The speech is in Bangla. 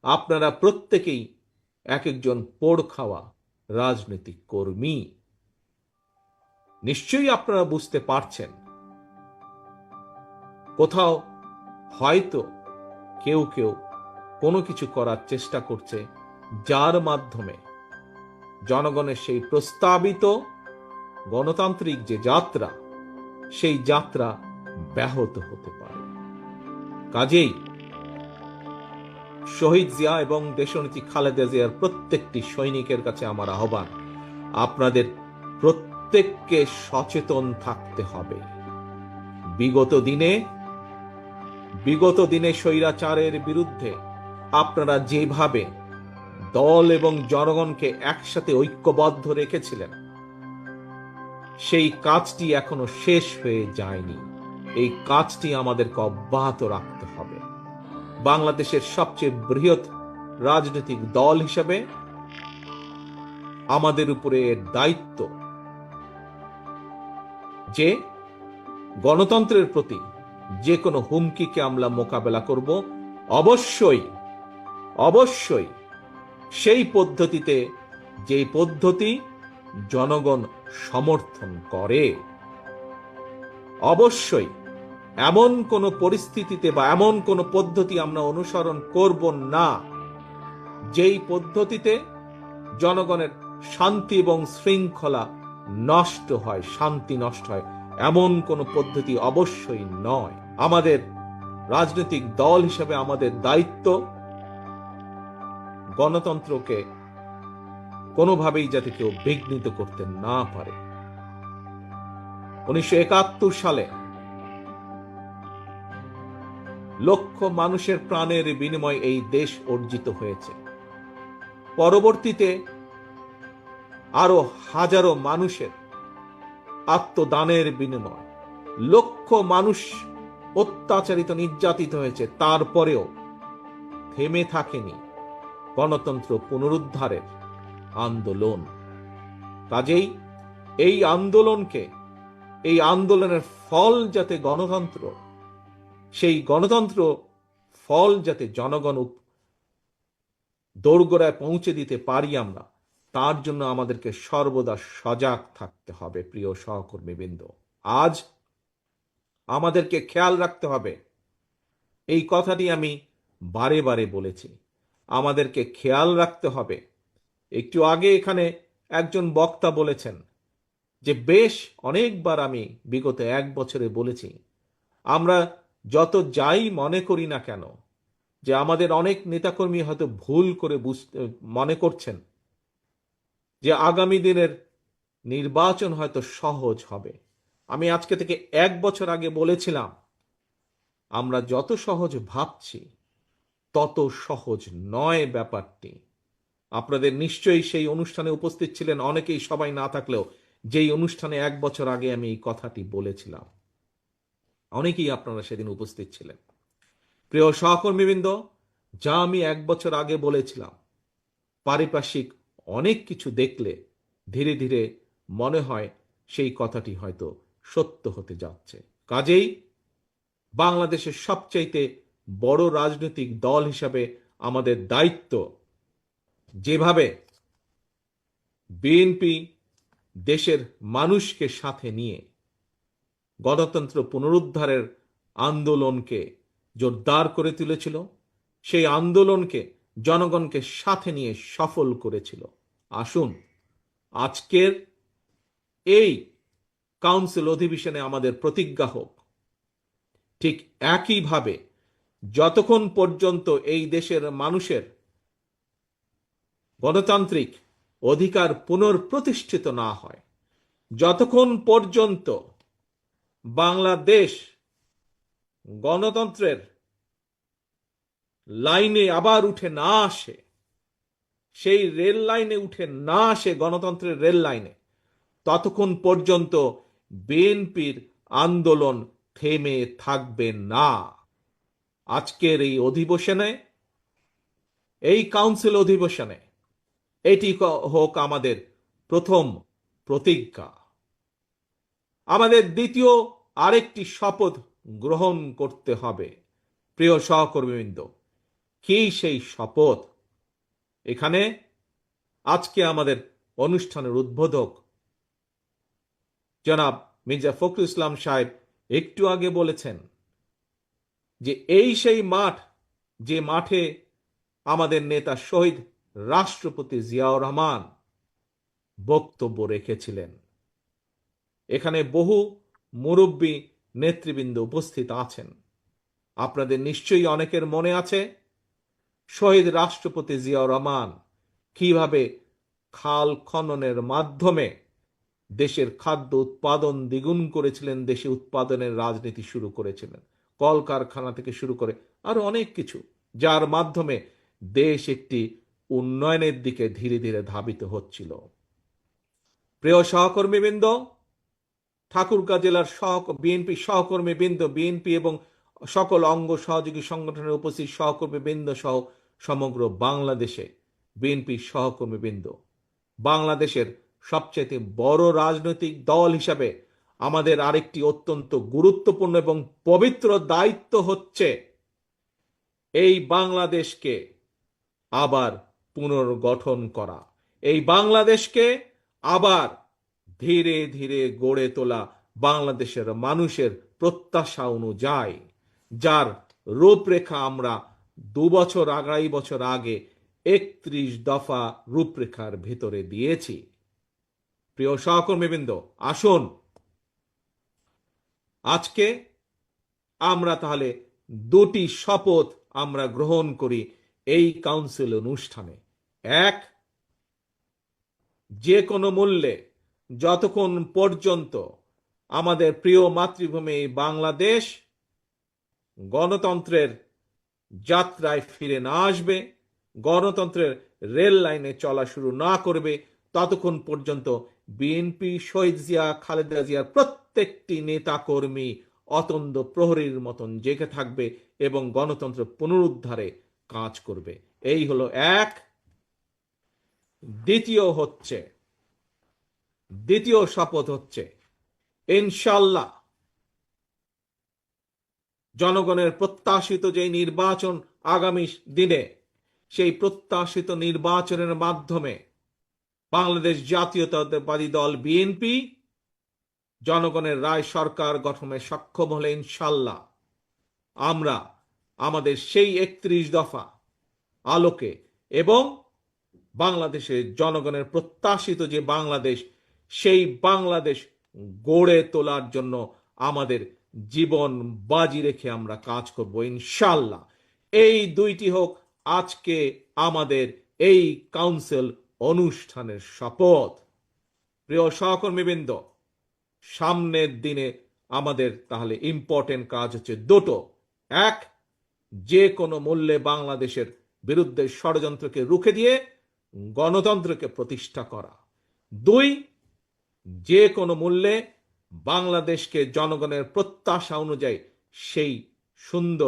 আপনারা প্রত্যেকেই এক একজন পোড় খাওয়া রাজনৈতিক কর্মী। নিশ্চয়ই আপনারা বুঝতে পারছেন কোথাও হয়তো কেউ কেউ কোনো কিছু করার চেষ্টা করছে, যার মাধ্যমে জনগণের সেই প্রস্তাবিত গণতান্ত্রিক যে যাত্রা, সেই যাত্রা ব্যাহত হতে পারে। কাজেই শহীদ জিয়া এবং দেশনেত্রী খালেদা জিয়ার প্রত্যেকটি সৈনিকের কাছে আমার আহ্বান, আপনাদের প্রত্যেককে সচেতন থাকতে হবে। বিগত দিনে স্বৈরাচারের বিরুদ্ধে আপনারা যেভাবে দল এবং জনগণকে একসাথে ঐক্যবদ্ধ রেখেছিলেন, সেই কাজটি এখনো শেষ হয়ে যায়নি। এই কাজটি আমাদেরকে অব্যাহত রাখতে হবে। বাংলাদেশের সবচেয়ে বৃহৎ রাজনৈতিক দল হিসেবে আমাদের উপরে এর দায়িত্ব যে গণতন্ত্রের প্রতি যে কোনো হুমকিকে আমরা মোকাবেলা করব, অবশ্যই সেই পদ্ধতিতে, যে পদ্ধতি জনগণ সমর্থন করে। অবশ্যই এমন কোন পরিস্থিতিতে বা এমন কোন পদ্ধতি আমরা অনুসরণ করব না যেই পদ্ধতিতে জনগণের শান্তি এবং শৃঙ্খলা নষ্ট হয়, শান্তি নষ্ট হয়, এমন কোন পদ্ধতি অবশ্যই নয়। আমাদের রাজনৈতিক দল হিসেবে আমাদের দায়িত্ব গণতন্ত্রকে কোনোভাবেই যাতে কেউ বিঘ্নিত করতে না পারে। 1971 সালে লক্ষ মানুষের প্রাণের বিনিময়ে এই দেশ অর্জিত হয়েছে। পরবর্তীতে আরো হাজারো মানুষের আত্মদানের বিনিময় লক্ষ মানুষ অত্যাচারিত, নির্যাতিত হয়েছে। তারপরেও থেমে থাকেনি গণতন্ত্র পুনরুদ্ধারের আন্দোলন। কাজেই এই আন্দোলনের ফল যাতে গণতন্ত্র, সেই গণতন্ত্র ফল যাতে জনগণ দোরগোড়ায় পৌঁছে দিতে পারি আমরা, তার জন্য আমাদেরকে সর্বদা সজাগ থাকতে হবে। প্রিয় সহকর্মীবৃন্দ, আজ আমাদেরকে খেয়াল রাখতে হবে, এই কথাটি আমি বারে বারে বলেছি, আমাদেরকে খেয়াল রাখতে হবে। একটু আগে এখানে একজন বক্তা বলেছেন যে বেশ অনেকবার আমি বিগত 1 বছরে বলেছি, আমরা যত যাই মনে করি না কেন, যে আমাদের অনেক নেতাকর্মী হয়তো ভুল করে মনে করছেন যে আগামী দিনের নির্বাচন হয়তো সহজ হবে। আমি আজকে থেকে 1 বছর আগে বলেছিলাম, আমরা যত সহজ ভাবছি তত সহজ নয় ব্যাপারটি। আপনাদের নিশ্চয়ই সেই অনুষ্ঠানে উপস্থিত ছিলেন অনেকেই, সবাই না থাকলেও যেই অনুষ্ঠানে 1 বছর আগে আমি এই কথাটি বলেছিলাম, অনেকেই আপনারা সেদিন উপস্থিত ছিলেন। প্রিয় সহকর্মীবৃন্দ, যা আমি 1 বছর আগে বলেছিলাম, পারিপার্শ্বিক অনেক কিছু দেখলে ধীরে ধীরে মনে হয় সেই কথাটি হয়তো সত্য হতে যাচ্ছে। কাজেই বাংলাদেশের সবচাইতে বড় রাজনৈতিক দল হিসাবে আমাদের দায়িত্ব, যেভাবে বিএনপি দেশের মানুষকে সাথে নিয়ে গণতন্ত্র পুনরুদ্ধারের আন্দোলনকে জোরদার করে তুলেছিল, সেই আন্দোলনকে জনগণকে সাথে নিয়ে সফল করেছিল। আসুন আজকের এই কাউন্সিল অধিবেশনে আমাদের প্রতিজ্ঞা হোক, ঠিক একইভাবে যতক্ষণ পর্যন্ত এই দেশের মানুষের গণতান্ত্রিক অধিকার পুনঃপ্রতিষ্ঠিত না হয়, যতক্ষণ পর্যন্ত বাংলাদেশ গণতন্ত্রের লাইনে আবার উঠে না আসে, সেই রেল লাইনে উঠে না আসে, গণতন্ত্রের রেল লাইনে, ততক্ষণ পর্যন্ত বিএনপির আন্দোলন থেমে থাকবে না। আজকের এই অধিবেশনে, এই কাউন্সিল অধিবেশনে এটি হোক আমাদের প্রথম প্রতিজ্ঞা। আমাদের দ্বিতীয় আরেকটি শপথ গ্রহণ করতে হবে। প্রিয় সহকর্মীবৃন্দ, কি সেই শপথ? এখানে আজকে আমাদের অনুষ্ঠানের উদ্বোধক জনাব মির্জা ফখরুল ইসলাম সাহেব একটু আগে বলেছেন যে এই সেই মাঠ, যে মাঠে আমাদের নেতা শহীদ রাষ্ট্রপতি জিয়াউর রহমান বক্তব্য রেখেছিলেন। এখানে বহু মুরব্বী নেতৃবৃন্দ উপস্থিত আছেন। আপনাদের নিশ্চয়ই অনেকের মনে আছে শহীদ রাষ্ট্রপতি জিয়াউর রহমান কিভাবে খাল খননের মাধ্যমে দেশের খাদ্য উৎপাদন দ্বিগুণ করেছিলেন, দেশে উৎপাদনের রাজনীতি শুরু করেছিলেন, কলকারখানা থেকে শুরু করে আরো অনেক কিছু, যার মাধ্যমে দেশ একটি উন্নয়নের দিকে ধীরে ধীরে ধাবিত হচ্ছিল। প্রিয় সহকর্মীবৃন্দ, ঠাকুরগাঁও জেলার বিএনপি সহকর্মী বৃন্দ, বিএনপি এবং সকল অঙ্গ সহযোগী সংগঠনের উপস্থিত সহকর্মী বৃন্দ সহ সমগ্র বাংলাদেশে বিএনপি সহকর্মী বৃন্দ, বাংলাদেশের সবচেয়ে বড় রাজনৈতিক দল হিসাবে আমাদের আরেকটি অত্যন্ত গুরুত্বপূর্ণ এবং পবিত্র দায়িত্ব হচ্ছে এই বাংলাদেশকে আবার পুনর্গঠন করা, এই বাংলাদেশকে আবার ধীরে ধীরে গড়ে তোলা, বাংলাদেশের মানুষের প্রত্যাশা অনুযায়ী, যার রূপরেখা আমরা 2-2.5 বছর আগে 31 দফা রূপরেখার ভেতরে দিয়েছি। প্রিয় সহকর্মীবৃন্দ, আসুন আজকে আমরা তাহলে দুটি শপথ আমরা গ্রহণ করি এই কাউন্সিল অনুষ্ঠানে। এক, যে কোনো মূল্যে যতক্ষণ পর্যন্ত আমাদের প্রিয় মাতৃভূমি বাংলাদেশ গণতন্ত্রের যাত্রায় ফিরে না আসবে, গণতন্ত্রের রেল লাইনে চলা শুরু না করবে, ততক্ষণ পর্যন্ত বিএনপি শহীদ জিয়া, খালেদা জিয়ার প্রত্যেকটি নেতা কর্মী অতন্দ্র প্রহরীর মতন জেগে থাকবে এবং গণতন্ত্র পুনরুদ্ধারে কাজ করবে। এই হলো এক। দ্বিতীয় শপথ হচ্ছে ইনশাল্লাহ জনগণের প্রত্যাশিত যে নির্বাচন আগামী দিনে, সেই প্রত্যাশিত নির্বাচনের মাধ্যমে বাংলাদেশ জাতীয়তাবাদী দল বিএনপি জনগণের রায় সরকার গঠনে সক্ষম হলে ইনশাল্লাহ আমরা আমাদের সেই 31 দফা আলোকে এবং বাংলাদেশের জনগণের প্রত্যাশিত যে বাংলাদেশ, সেই বাংলাদেশ গড়ে তোলার জন্য আমাদের জীবন বাজি রেখে আমরা কাজ করব ইনশাল্লাহ। এই দুইটি হোক আজকে আমাদের এই কাউন্সিল অনুষ্ঠানের শপথ। প্রিয় সহকর্মীবৃন্দ, সামনের দিনে আমাদের তাহলে ইম্পর্টেন্ট কাজ হচ্ছে দুটো। এক, যে কোনো মূল্যে বাংলাদেশের বিরুদ্ধে ষড়যন্ত্রকে রুখে দিয়ে গণতন্ত্রকে প্রতিষ্ঠা করা। দুই, যে কোনো মূল্যে বাংলাদেশকে জনগণের প্রত্যাশা অনুযায়ী সেই সুন্দর